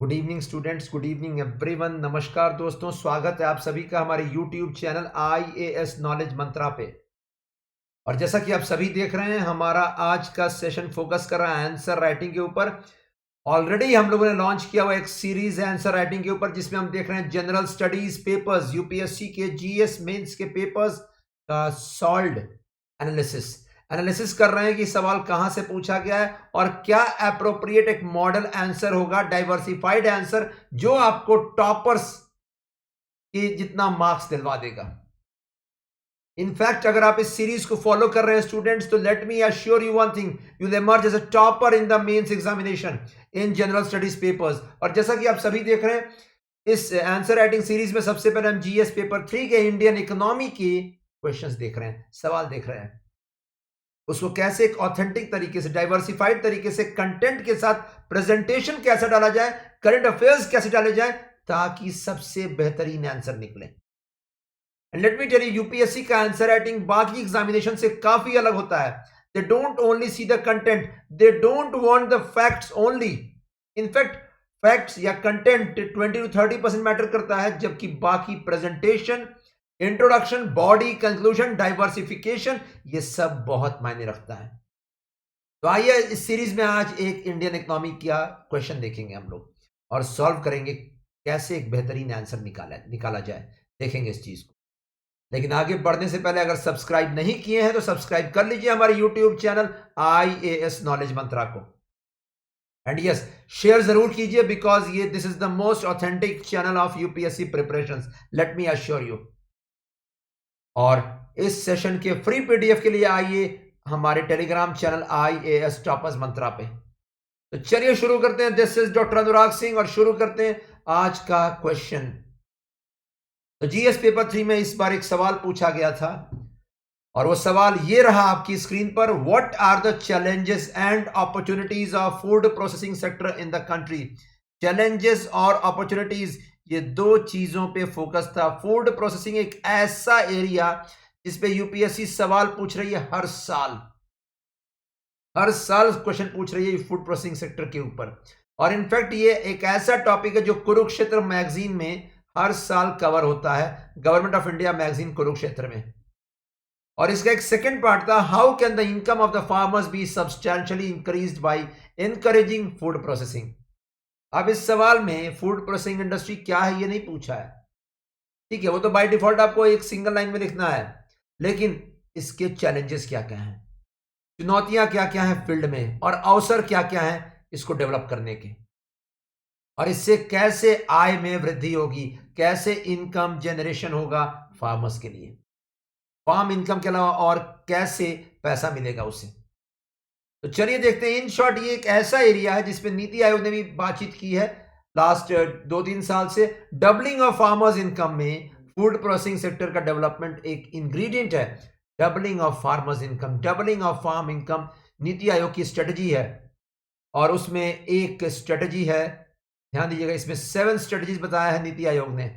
Good evening students, good evening everyone. नमस्कार दोस्तों, स्वागत है आप सभी का हमारे यूट्यूब चैनल IAS नॉलेज मंत्रा पे। और जैसा कि आप सभी देख रहे हैं, हमारा आज का सेशन फोकस कर रहा है आंसर राइटिंग के ऊपर। ऑलरेडी हम लोगों ने लॉन्च किया हुआ एक सीरीज है आंसर राइटिंग के ऊपर, जिसमें हम देख रहे हैं जनरल स्टडीज पेपर्स, यूपीएससी के जीएस मेंस के पेपर्स का सॉल्व्ड एनालिसिस एनालिसिस कर रहे हैं कि सवाल कहां से पूछा गया है और क्या अप्रोप्रिएट एक मॉडल आंसर होगा, डाइवर्सिफाइड आंसर, जो आपको टॉपर्स के जितना मार्क्स दिलवा देगा। इनफैक्ट अगर आप इस सीरीज को फॉलो कर रहे हैं स्टूडेंट्स, तो let me assure you one thing, you will emerge as a topper in the mains examination in general studies papers. और जैसा कि आप सभी देख रहे हैं, इस आंसर राइटिंग सीरीज में सबसे पहले हम जीएस पेपर 3 के इंडियन इकोनॉमी के क्वेश्चंस देख रहे हैं, सवाल देख रहे हैं। उसको कैसे एक ऑथेंटिक तरीके से, डाइवर्सिफाइड तरीके से, कंटेंट के साथ प्रेजेंटेशन कैसे डाला जाए, करंट अफेयर्स कैसे डाले जाए, ताकि सबसे बेहतरीन आंसर निकले। And let me tell you, UPSC का आंसर राइटिंग बाकी एग्जामिनेशन से काफी अलग होता है। They don't only see the content, they don't want the facts only. In fact facts या कंटेंट 20 to 30% मैटर करता है, जबकि बाकी presentation, introduction, body, conclusion, diversification, ये सब बहुत मायने रखता है। तो आइए इस सीरीज में आज एक इंडियन इकोनॉमी का क्वेश्चन देखेंगे हम लोग और सॉल्व करेंगे कैसे एक बेहतरीन आंसर निकाला जाए, देखेंगे इस चीज को। लेकिन आगे बढ़ने से पहले अगर सब्सक्राइब नहीं किए हैं तो सब्सक्राइब कर लीजिए हमारे यूट्यूब चैनल IAS नॉलेज मंत्रा को। एंड यस, शेयर जरूर कीजिए, बिकॉज ये this is the most authentic channel of UPSC preparations, late me assure you. और इस सेशन के फ्री पीडीएफ के लिए आइए हमारे टेलीग्राम चैनल IAS टॉपर्स मंत्रा पे। तो चलिए शुरू करते हैं। This is doctor Anurag Singh और शुरू करते हैं आज का क्वेश्चन। तो जीएस पेपर 3 में इस बार एक सवाल पूछा गया था और वो सवाल ये रहा आपकी स्क्रीन पर, what are the challenges and opportunities of food processing sector in the country. Challenges और अपॉर्चुनिटीज, ये दो चीजों पे फोकस था। फूड प्रोसेसिंग एक ऐसा एरिया जिसपे यूपीएससी सवाल पूछ रही है हर साल क्वेश्चन पूछ रही है फूड प्रोसेसिंग सेक्टर के ऊपर। और इनफैक्ट ये एक ऐसा टॉपिक है जो कुरुक्षेत्र मैगजीन में हर साल कवर होता है, government of India magazine Kurukshetra में। और इसका एक सेकंड पार्ट था, how can the income of the farmers be substantially increased by encouraging food processing. अब इस सवाल में फूड प्रोसेसिंग इंडस्ट्री क्या है ये नहीं पूछा है, ठीक है, वो तो बाय डिफॉल्ट आपको एक सिंगल लाइन में लिखना है। लेकिन इसके चैलेंजेस क्या क्या हैं, चुनौतियां क्या क्या हैं फील्ड में, और अवसर क्या क्या हैं इसको डेवलप करने के, और इससे कैसे आय में वृद्धि होगी, कैसे इनकम जनरेशन होगा फार्मर्स के लिए, फार्म इनकम के अलावा और कैसे पैसा मिलेगा उसे। तो चलिए देखते हैं। इन शॉर्ट ये एक ऐसा एरिया है जिसपे नीति आयोग ने भी बातचीत की है लास्ट 2-3 साल से। डबलिंग ऑफ फार्मर्स इनकम में फूड प्रोसेसिंग सेक्टर का डेवलपमेंट एक इंग्रेडिएंट है। Doubling of farmers income, doubling of farm income NITI Aayog की स्ट्रेटजी है। और उसमें एक स्ट्रेटजी है, ध्यान दीजिएगा, इसमें 7 स्ट्रेटजीज बताया है नीति आयोग ने,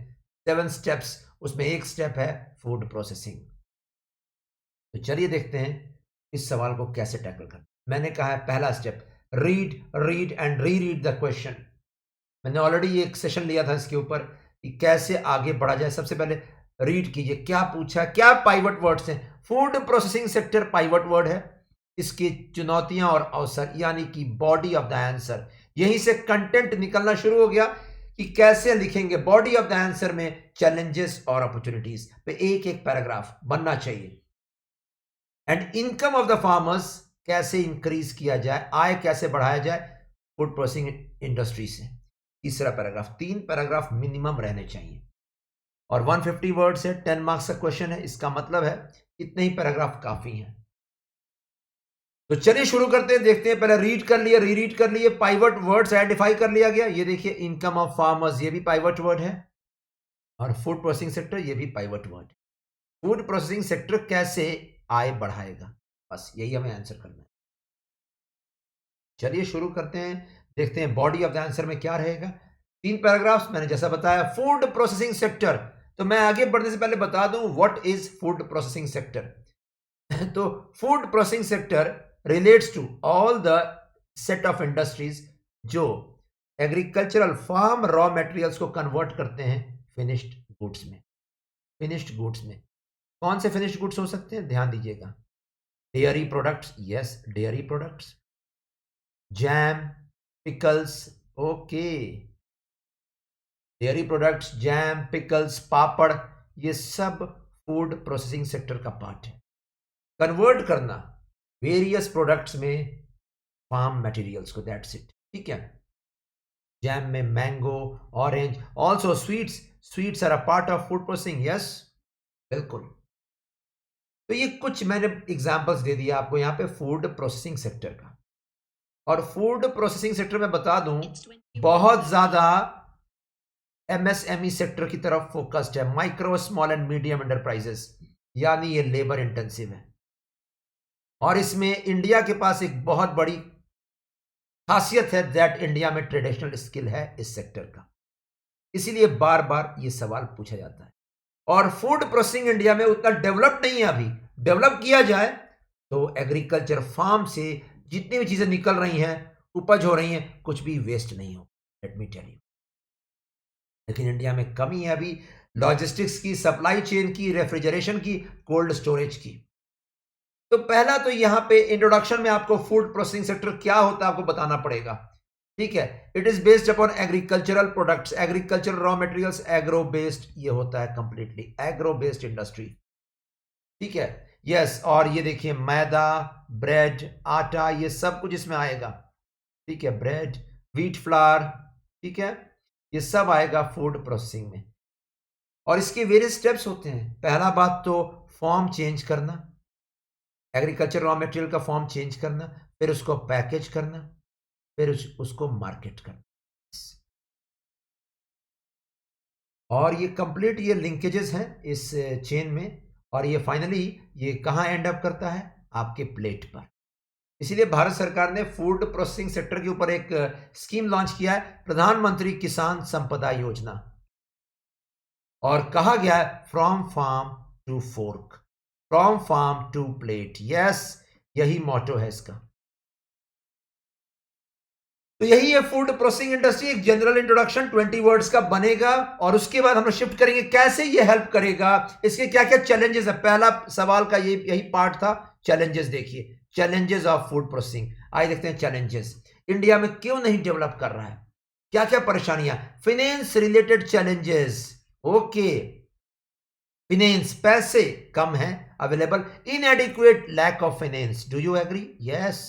7 स्टेप्स, उसमें एक स्टेप है फूड प्रोसेसिंग। तो चलिए देखते हैं इस सवाल को कैसे टैकल करना। मैंने कहा है पहला step, read and read the question. मैंने ऑलरेडी एक सेशन लिया था इसके ऊपर कि कैसे आगे बढ़ा जाए। सबसे पहले रीड कीजिए, क्या पूछा, क्या पाइवट वर्ड्स हैं। Food processing sector pivot word है, इसकी चुनौतियां और अवसर यानी कि बॉडी ऑफ द आंसर। यहीं से कंटेंट निकलना शुरू हो गया कि कैसे लिखेंगे बॉडी ऑफ द आंसर में चैलेंजेस और अपॉर्चुनिटीज पे एक एक पैराग्राफ बनना चाहिए। And income of the farmers कैसे इंक्रीज किया जाए, आय कैसे बढ़ाया जाए फूड प्रोसेसिंग इंडस्ट्री से। तीसरा पैराग्राफ, 3 पैराग्राफ मिनिमम रहने चाहिए और 150 वर्ड्स है, 10 मार्क्स का क्वेश्चन है, इसका मतलब है इतने ही पैराग्राफ काफी हैं। तो चलिए शुरू करते हैं, देखते हैं। पहले रीड कर लिए, रीड कर लिए, पाइवट वर्ड्स आइडेंटिफाई कर लिया गया। ये देखिए, इनकम ऑफ फार्मर्स ये भी पाइवट वर्ड है और फूड प्रोसेसिंग सेक्टर ये भी पाइवट वर्ड है। फूड प्रोसेसिंग सेक्टर कैसे आय बढ़ाएगा, बस यही हमें आंसर करना है। चलिए शुरू करते हैं, देखते हैं बॉडी ऑफ द आंसर में क्या रहेगा। 3 पैराग्राफ्स मैंने जैसा बताया, फूड प्रोसेसिंग सेक्टर। तो मैं आगे बढ़ने से पहले बता दूं what is food processing sector. तो food processing sector relates to all the set of industries जो एग्रीकल्चरल फार्म रॉ मटेरियल्स को कन्वर्ट करते हैं फिनिश्ड गुड्स में। फिनिश्ड गुड्स में कौन से फिनिश्ड गुड्स हो सकते हैं, ध्यान दीजिएगा। Dairy products, yes dairy products, jam, pickles, okay, dairy products, jam, pickles, papad, ये सब फूड प्रोसेसिंग सेक्टर का पार्ट है। कन्वर्ट करना वेरियस प्रोडक्ट्स में फार्म मटेरियल्स को, दैट्स इट, ठीक है। जैम में mango, orange, also sweets, sweets are a part of food processing, yes बिल्कुल। तो ये कुछ मैंने एग्जांपल्स दे दिया आपको यहाँ पे फूड प्रोसेसिंग सेक्टर का। और फूड प्रोसेसिंग सेक्टर में बता दूं बहुत ज्यादा एमएसएमई सेक्टर की तरफ फोकस्ड है, micro small and medium enterprises, यानी ये लेबर इंटेंसिव है। और इसमें इंडिया के पास एक बहुत बड़ी खासियत है दैट इंडिया में ट्रेडिशनल स्किल है इस सेक्टर का, इसीलिए बार बार ये सवाल पूछा जाता है। और फूड प्रोसेसिंग इंडिया में उतना डेवलप नहीं है, अभी डेवलप किया जाए तो एग्रीकल्चर फार्म से जितनी भी चीजें निकल रही हैं, उपज हो रही हैं, कुछ भी वेस्ट नहीं हो, लेट मी टेल यू। लेकिन इंडिया में कमी है अभी लॉजिस्टिक्स की, सप्लाई चेन की, रेफ्रिजरेशन की, कोल्ड स्टोरेज की। तो पहला तो यहां पे इंट्रोडक्शन में आपको फूड प्रोसेसिंग सेक्टर क्या होता है आपको बताना पड़ेगा, ठीक है। It is based upon agricultural products, agricultural raw materials, agro based, ये होता है कंप्लीटली एग्रो बेस्ड इंडस्ट्री, ठीक है, यस। और ये देखिए मैदा, ब्रेड, आटा, ये सब कुछ इसमें आएगा, ठीक है, ब्रेड, व्हीट फ्लावर, ठीक है, ये सब आएगा फूड प्रोसेसिंग में। और इसके वेरियस स्टेप्स होते हैं। पहला बात तो फॉर्म चेंज करना, एग्रीकल्चर रॉ मटेरियल का फॉर्म चेंज करना, फिर उसको पैकेज करना, फिर उसको मार्केट करना। और ये कंप्लीट ये लिंकेजेस हैं इस चेन में, और ये फाइनली ये कहां एंड अप करता है, आपके प्लेट पर। इसीलिए भारत सरकार ने फूड प्रोसेसिंग सेक्टर के ऊपर एक स्कीम लॉन्च किया है, प्रधानमंत्री किसान संपदा योजना। और कहा गया है from farm to fork, from farm to plate, yes यही मोटो है इसका। तो यही है फूड प्रोसेसिंग इंडस्ट्री, एक जनरल इंट्रोडक्शन 20 वर्ड्स का बनेगा। और उसके बाद हम शिफ्ट करेंगे कैसे ये हेल्प करेगा, इसके क्या क्या चैलेंजेस है। पहला सवाल का यही पार्ट था, चैलेंजेस देखिए, चैलेंजेस ऑफ फूड प्रोसेसिंग। आइए देखते हैं चैलेंजेस, इंडिया में क्यों नहीं डेवलप कर रहा है, क्या क्या परेशानियां। Finance related challenges, okay, finance पैसे कम है available, inadequate lack of finance, do you agree, yes.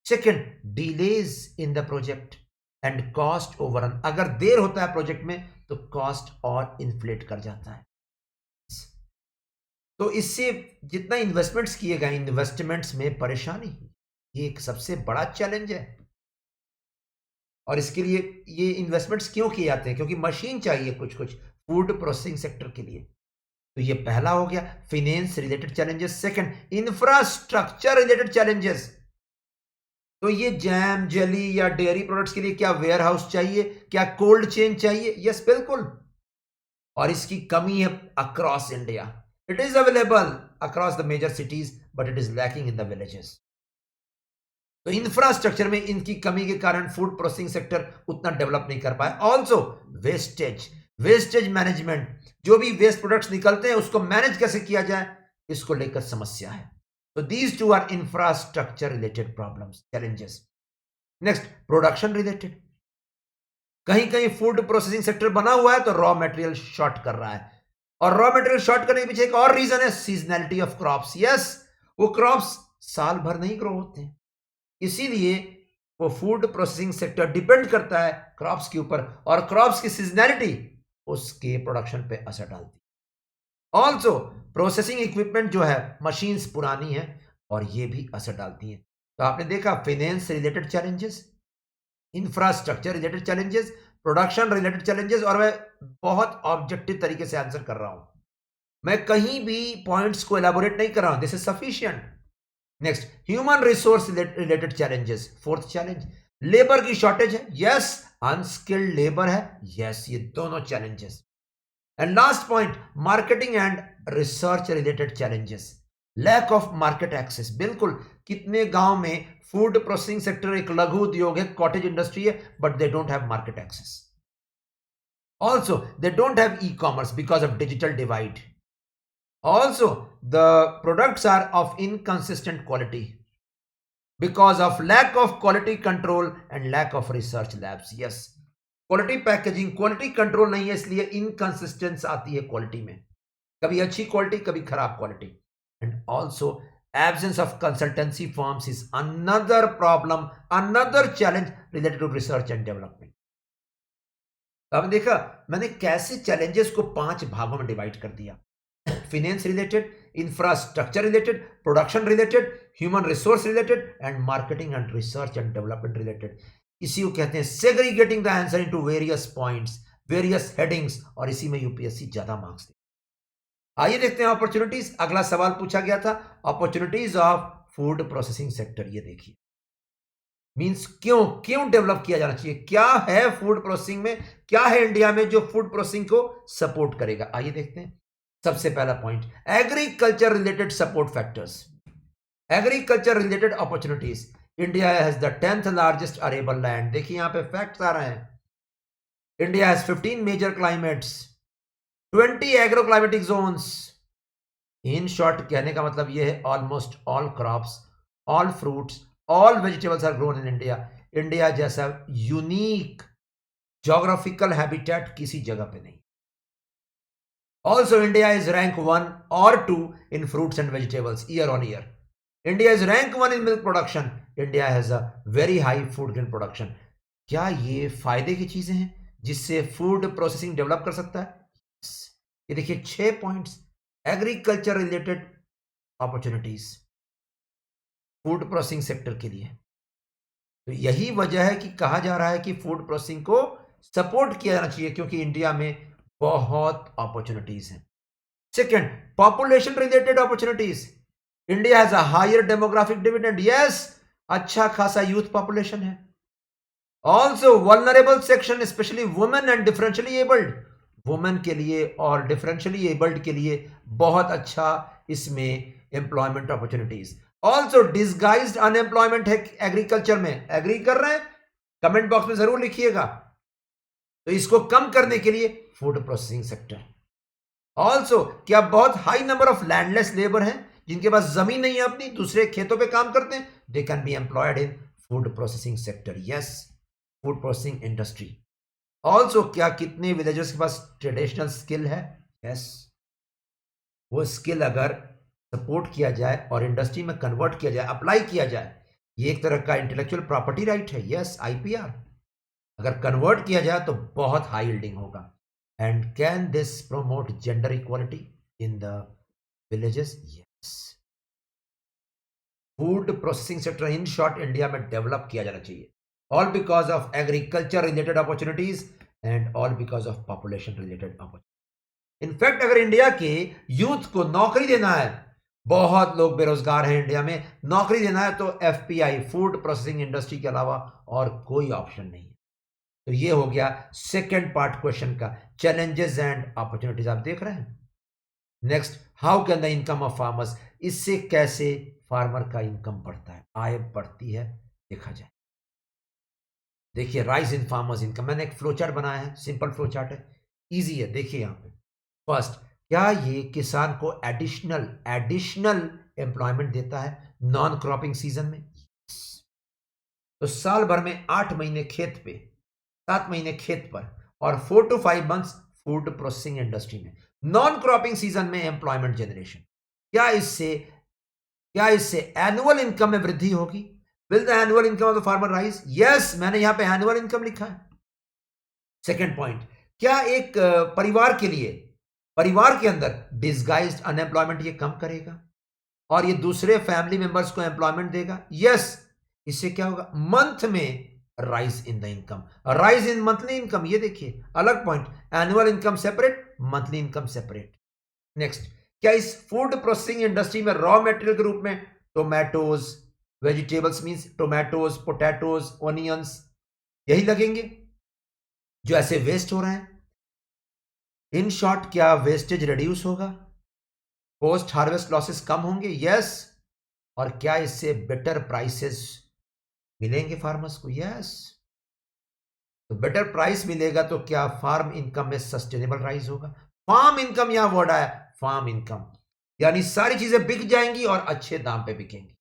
Second, delays in the project and cost overrun, अगर देर होता है प्रोजेक्ट में तो कॉस्ट और इन्फ्लेट कर जाता है। तो इससे जितना इन्वेस्टमेंट्स किए गए, इन्वेस्टमेंट्स में परेशानी, ये एक सबसे बड़ा चैलेंज है। और इसके लिए ये इन्वेस्टमेंट्स क्यों किए जाते हैं, क्योंकि मशीन चाहिए कुछ कुछ फूड प्रोसेसिंग सेक्टर के लिए। तो ये पहला हो गया finance related challenges. Second, infrastructure related challenges. तो ये जैम, जेली या डेयरी प्रोडक्ट्स के लिए क्या वेयर हाउस चाहिए, क्या कोल्ड चेन चाहिए, यस बिल्कुल। और इसकी कमी है across India, it is available across the major cities but it is lacking in the villages. तो इंफ्रास्ट्रक्चर में इनकी कमी के कारण फूड प्रोसेसिंग सेक्टर उतना डेवलप नहीं कर पाए। ऑल्सो वेस्टेज मैनेजमेंट, जो भी वेस्ट प्रोडक्ट्स निकलते हैं उसको मैनेज कैसे किया जाए, इसको लेकर समस्या है। तो these two are infrastructure related problems, challenges. Next, production related, कहीं कहीं फूड प्रोसेसिंग सेक्टर बना हुआ है तो रॉ मटेरियल शॉर्ट कर रहा है। और रॉ मटेरियल शॉर्ट करने के पीछे एक और रीजन है, सीजनैलिटी ऑफ क्रॉप्स। यस, वो क्रॉप्स साल भर नहीं ग्रो होते हैं, इसीलिए वो फूड प्रोसेसिंग सेक्टर डिपेंड करता है क्रॉप्स के ऊपर, और क्रॉप्स की सीजनैलिटी उसके प्रोडक्शन पे असर डालती है। ऑल्सो प्रोसेसिंग इक्विपमेंट जो है, मशीन्स पुरानी है और ये भी असर डालती है। तो आपने देखा finance related challenges, infrastructure related challenges, production related challenges. और मैं बहुत ऑब्जेक्टिव तरीके से आंसर कर रहा हूं, मैं कहीं भी पॉइंट्स को एलाबोरेट नहीं कर रहा हूं, this is sufficient. Next, human resource related challenges. Fourth challenge, labour की शॉर्टेज है, यस, अनस्किल्ड लेबर है, यस, ये दोनों challenges. And last point, marketing and research related challenges, lack of market access. बिल्कुल, कितने गांव में फूड प्रोसेसिंग सेक्टर एक लघु उद्योग है, कॉटेज इंडस्ट्री है, but they don't have market access. Also, they don't have e-commerce because of digital divide. Also, the products are of inconsistent quality because of lack of quality control and lack of research labs. Yes, quality packaging, quality control नहीं है, इसलिए inconsistence आती है quality में, कभी अच्छी quality कभी खराब quality. And also absence of consultancy firms is another problem, another challenge related to research and development. आपने देखा मैंने कैसे चैलेंजेस को 5 भागों में डिवाइड कर दिया. Finance related, infrastructure related, production related, human resource related and marketing and research and development related. इसी को कहते हैं segregating the answer into various points, various headings, और इसी में यूपीएससी ज्यादा मार्क्स दे. आइए देखते हैं अपॉर्चुनिटीज. अगला सवाल पूछा गया था, opportunities of food processing sector. ये देखिए मींस क्यों डेवलप किया जाना चाहिए, क्या है फूड प्रोसेसिंग में, क्या है इंडिया में जो फूड प्रोसेसिंग को सपोर्ट करेगा. आइए देखते हैं. सबसे पहला point, agriculture related support factors, agriculture related opportunities. India has the 10th largest arable land. देखिए यहां पे फैक्ट्स आ रहे हैं. India has 15 major climates, 20 agro climatic zones. In short कहने का मतलब यह है almost all crops, all fruits, all vegetables are grown in India. India जैसा यूनिक ज्योग्राफिकल हैबिटेट किसी जगह पे नहीं. Also India is rank 1 or 2 in fruits and vegetables year on year. India is rank 1 in milk production. India has a very high food grain production. क्या ये फायदे की चीजें हैं जिससे फूड प्रोसेसिंग डेवलप कर सकता है? ये देखिए 6 points, agriculture related opportunities food processing sector के लिए. तो यही वजह है कि कहा जा रहा है कि फूड प्रोसेसिंग को सपोर्ट किया जाना चाहिए क्योंकि इंडिया में बहुत अपॉर्चुनिटीज हैं. Second, population related opportunities. India has a higher demographic dividend. Yes, अच्छा खासा यूथ पॉपुलेशन है. Also vulnerable section, specially women and differentially abled. Women के लिए और डिफरेंशियली एबल्ड के लिए बहुत अच्छा इसमें employment opportunities. Also disguised unemployment है एग्रीकल्चर में. एग्री कर रहे हैं? कमेंट बॉक्स में जरूर लिखिएगा. तो इसको कम करने के लिए फूड प्रोसेसिंग सेक्टर. ऑल्सो क्या बहुत high number of landless labour हैं जिनके पास जमीन नहीं है अपनी, दूसरे खेतों पे काम करते हैं. They can be employed in food processing sector. Yes, food processing industry. Also क्या कितने विलेजर्स के पास ट्रेडिशनल स्किल है? यस, वो स्किल अगर सपोर्ट किया जाए और इंडस्ट्री में कन्वर्ट किया जाए, अप्लाई किया जाए, ये एक तरह का इंटेलेक्चुअल प्रॉपर्टी राइट है. Yes, IPR. अगर कन्वर्ट किया जाए तो बहुत हाई यील्डिंग होगा. And can this promote gender equality in the villages? Yes. Food processing sector in short India में डेवलप किया जाना चाहिए. All because of agriculture related opportunities and all because of population related opportunities. In fact अगर India के youth को नौकरी देना है, बहुत लोग बेरोजगार हैं इंडिया में, नौकरी देना है तो एफपीआई, फूड प्रोसेसिंग इंडस्ट्री के अलावा और कोई ऑप्शन नहीं है. तो ये हो गया सेकेंड पार्ट क्वेश्चन का, चैलेंजेस एंड अपॉर्चुनिटीज. आप देख रहे हैं. Next, how can the income of farmers. इससे कैसे फार्मर का इनकम बढ़ता है, आय बढ़ती है, देखा जाए. देखिए राइज इन फार्मर्स इनकम. मैंने एक फ्लो चार्ट बनाया है, सिंपल फ्लो चार्ट है, इजी है. देखिए यहां पे फर्स्ट, क्या ये किसान को एडिशनल एम्प्लॉयमेंट देता है नॉन क्रॉपिंग सीजन में? तो साल भर में 8 महीने खेत पे, 7 महीने खेत पर और 4 to 5 months food processing industry में. नॉन क्रॉपिंग सीजन में एम्प्लॉयमेंट जनरेशन. क्या इससे एनुअल इनकम में वृद्धि होगी? Will the annual income of the farmer rise? Yes, मैंने यहां पे एनुअल इनकम लिखा है. सेकेंड पॉइंट, क्या एक परिवार के अंदर डिसगाइज्ड अनएम्प्लॉयमेंट ये कम करेगा और ये दूसरे फैमिली मेंबर्स को एम्प्लॉयमेंट देगा? यस. इससे क्या होगा? मंथ में rise in the income, rise in monthly income. ये देखिए अलग point, annual income separate, monthly income separate. Next, क्या इस फूड प्रोसेसिंग इंडस्ट्री में रॉ मटेरियल के रूप में tomatoes, vegetables means tomatoes, potatoes, onions यही लगेंगे जो ऐसे वेस्ट हो रहे हैं? इन शॉर्ट, क्या वेस्टेज रिड्यूस होगा? पोस्ट हार्वेस्ट लॉसेस कम होंगे? यस. और क्या इससे बेटर प्राइसेस मिलेंगे फार्मर्स को, यस। तो बेटर प्राइस मिलेगा तो क्या फार्म इनकम में सस्टेनेबल राइज होगा। फार्म इनकम यहां वर्ड आया, फार्म इनकम, यानी सारी चीजें बिक जाएंगी और अच्छे दाम पे बिकेंगी।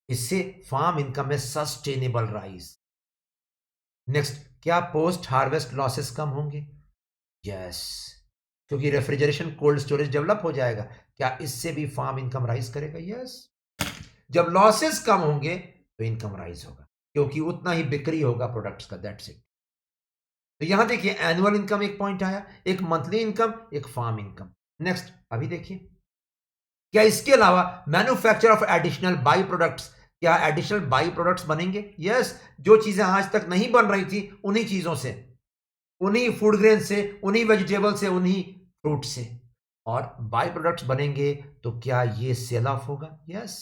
इससे फार्म इनकम में सस्टेनेबल राइज। नेक्स्ट, क्या पोस्ट हार्वेस्ट लॉसेस कम होंगे। यस, क्योंकि रेफ्रिजरेशन कोल्ड स्टोरेज डेवलप हो जाएगा, क्या इससे भी फार्म इनकम राइज करेगा। यस, जब लॉसेस कम होंगे तो इनकम राइज होगा, क्योंकि उतना ही बिक्री होगा प्रोडक्ट्स का, दैट्स इट। तो यहां देखिए एनुअल इनकम एक पॉइंट आया, एक मंथली इनकम, एक फार्म इनकम। नेक्स्ट अभी देखिए, क्या इसके अलावा manufacture of additional by products, क्या एडिशनल बाई प्रोडक्ट्स बनेंगे। यस, जो चीजें आज तक नहीं बन रही थी उन्हीं चीजों से, उन्हीं फूड ग्रेन से, उन्हीं वेजिटेबल से, उन्हीं फ्रूट से, और बाई प्रोडक्ट्स बनेंगे तो क्या ये सेल ऑफ होगा। यस,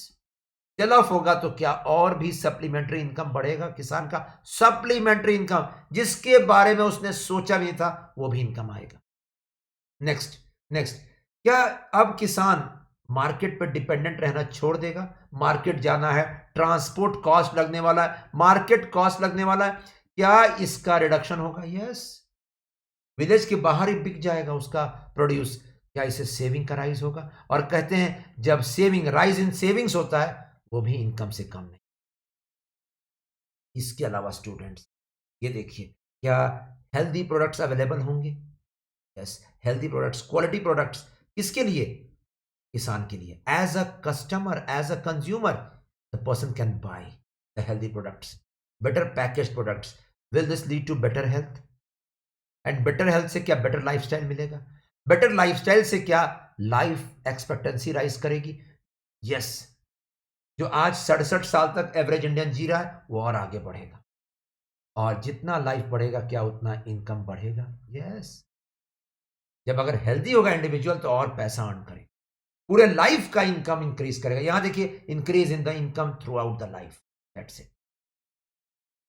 सेल ऑफ होगा तो क्या और भी सप्लीमेंट्री इनकम बढ़ेगा किसान का। सप्लीमेंट्री इनकम जिसके बारे में उसने सोचा भी नहीं था वो भी इनकम आएगा। नेक्स्ट, नेक्स्ट, क्या अब किसान मार्केट पर डिपेंडेंट रहना छोड़ देगा। मार्केट जाना है, ट्रांसपोर्ट कॉस्ट लगने वाला है, मार्केट कॉस्ट लगने वाला है, क्या इसका रिडक्शन होगा। यस, विलेज के बाहर ही बिक जाएगा उसका प्रोड्यूस, क्या इसे सेविंग का राइज होगा। और कहते हैं जब सेविंग, राइज इन सेविंग्स होता है वो भी इनकम से कम नहीं। इसके अलावा स्टूडेंट्स ये देखिए, क्या हेल्दी प्रोडक्ट्स अवेलेबल होंगे। Yes, healthy products, quality products, किसके लिए, किसान के लिए। As a customer, as a consumer, the person can buy the healthy products, better package products. Will this lead to better health, and better health से क्या better lifestyle मिलेगा। Better lifestyle से क्या लाइफ एक्सपेक्टेंसी राइज करेगी। Yes, जो आज 67 साल तक एवरेज इंडियन जी रहा है वो और आगे बढ़ेगा, और जितना लाइफ बढ़ेगा क्या उतना इनकम बढ़ेगा। यस, जब अगर हेल्दी होगा इंडिविजुअल तो और पैसा अर्न करेगा, पूरे लाइफ का इनकम इंक्रीज करेगा। यहां देखिए, increase in the income through out the life, that's it.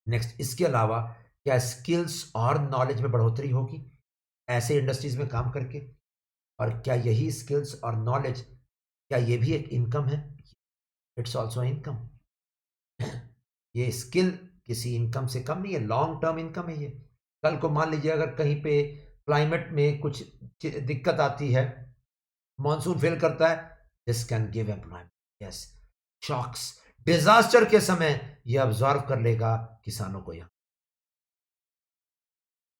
Next, इसके अलावा क्या स्किल्स और नॉलेज में बढ़ोतरी होगी ऐसे इंडस्ट्रीज में काम करके, और क्या यही स्किल्स और नॉलेज, क्या ये भी एक इनकम है। It's also income. ये स्किल किसी इनकम से कम नहीं है, लॉन्ग टर्म इनकम है ये। कल को मान लीजिए अगर कहीं पे क्लाइमेट में कुछ दिक्कत आती है, मॉनसून फेल करता है, this can give employment. Yes, shocks, disaster के समय ये ऑब्जॉर्व कर लेगा किसानों को। यहाँ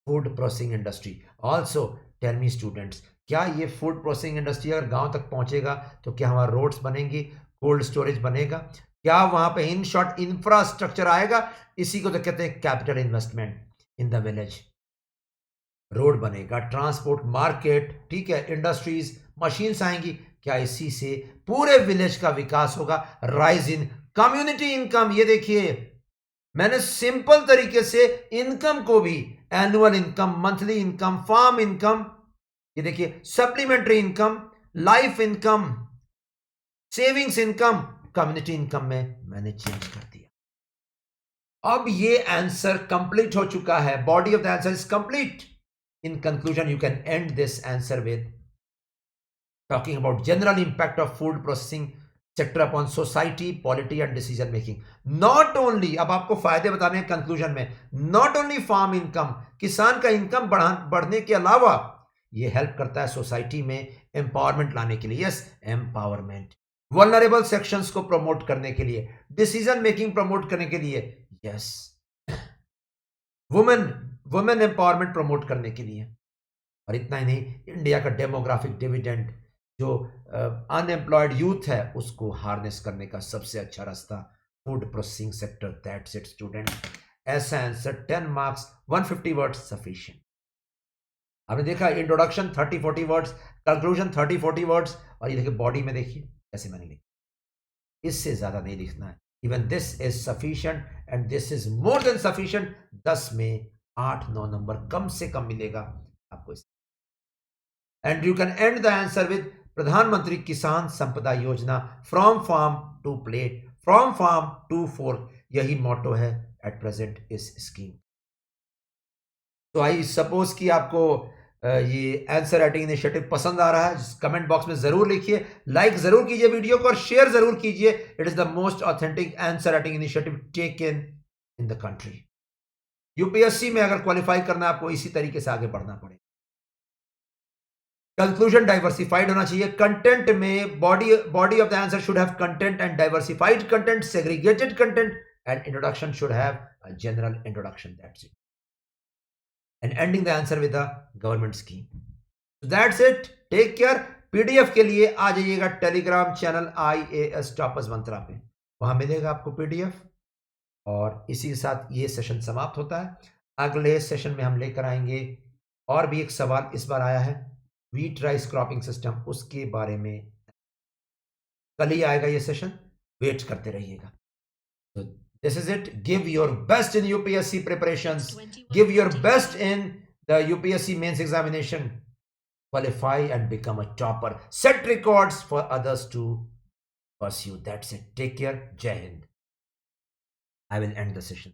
food processing industry also, tell me students, क्या ये फूड प्रोसेसिंग इंडस्ट्री अगर गांव तक पहुंचेगा तो क्या हमारा रोड्स बनेंगी, कोल्ड स्टोरेज बनेगा, क्या वहां पे इन शॉर्ट इंफ्रास्ट्रक्चर आएगा। इसी को तो कहते हैं capital investment in the village. Road बनेगा, ट्रांसपोर्ट, मार्केट, ठीक है, इंडस्ट्रीज, मशीन्स आएंगी, क्या इसी से पूरे विलेज का विकास होगा। राइज इन कम्युनिटी इनकम, ये देखिए मैंने सिंपल तरीके से इनकम को भी annual income, monthly income, farm income, ये देखिए supplementary income, life income, savings income, community income में मैंने चेंज कर दिया। अब ये आंसर कंप्लीट हो चुका है, body of the answer is complete. In conclusion, you can end this answer with talking about general impact of food processing sector upon society, polity and decision making. Not only, अब आपको फायदे बताने हैं conclusion में, not only farm income, किसान का income बढ़ने के अलावा ये हेल्प करता है सोसाइटी में एम्पावरमेंट लाने के लिए। यस, एम्पावरमेंट, वल्नरेबल सेक्शंस को प्रमोट करने के लिए, डिसीजन मेकिंग प्रमोट करने के लिए, यस, वुमेन एम्पावरमेंट प्रमोट करने के लिए। और इतना ही नहीं, इंडिया का डेमोग्राफिक डिविडेंड, जो अनएम्प्लॉयड यूथ है उसको हार्नेस करने का सबसे अच्छा रास्ता food processing sector, that's it student. ऐसा आंसर 10 मार्क्स, 150 वर्ड्स सफिशिएंट। आपने देखा इंट्रोडक्शन 30-40 वर्ड्स, कंक्लूजन 30-40 वर्ड्स, और ये देखिए बॉडी में देखिए कैसे मैंने लिखा, इससे ज्यादा नहीं लिखना है। Even this is sufficient and this is more than sufficient. 10 में 8-9 नंबर कम से कम मिलेगा आपको। And you can end the answer with Pradhan Mantri Kisan Sampada Yojana, from farm to plate, from farm to fork, यही मोटो है एट प्रेजेंट इस स्कीम। तो आई सपोज कि आपको ये आंसर राइटिंग इनिशिएटिव पसंद आ रहा है, कमेंट बॉक्स में जरूर लिखिए, लाइक जरूर कीजिए वीडियो को और शेयर जरूर कीजिए। It is the most authentic answer writing initiative taken in the country. UPSC में अगर क्वालिफाई करना है आपको इसी तरीके से आगे बढ़ना पड़ेगा। कंक्लूजन डाइवर्सिफाइड होना चाहिए। कंटेंट में body of the answer should have content and diversified content, segregated content, and introduction should have a general introduction, that's it, and ending the answer with a government scheme. So that's it. Take care. PDF के लिए आ जाइएगा Telegram channel IAS toppers मंत्रा पे, वहां मिलेगा आपको PDF. और इसी के साथ ये सेशन समाप्त होता है। अगले सेशन में हम लेकर आएंगे और भी एक सवाल, इस बार आया है व्हीट राइस क्रॉपिंग सिस्टम, उसके बारे में कल ही आएगा ये सेशन, वेट करते रहिएगा। So this is it. Give your best in UPSC preparations. Give your best in the UPSC mains examination. Qualify and become a topper. Set records for others to pursue. That's it. Take care. Jai Hind. I will end the session.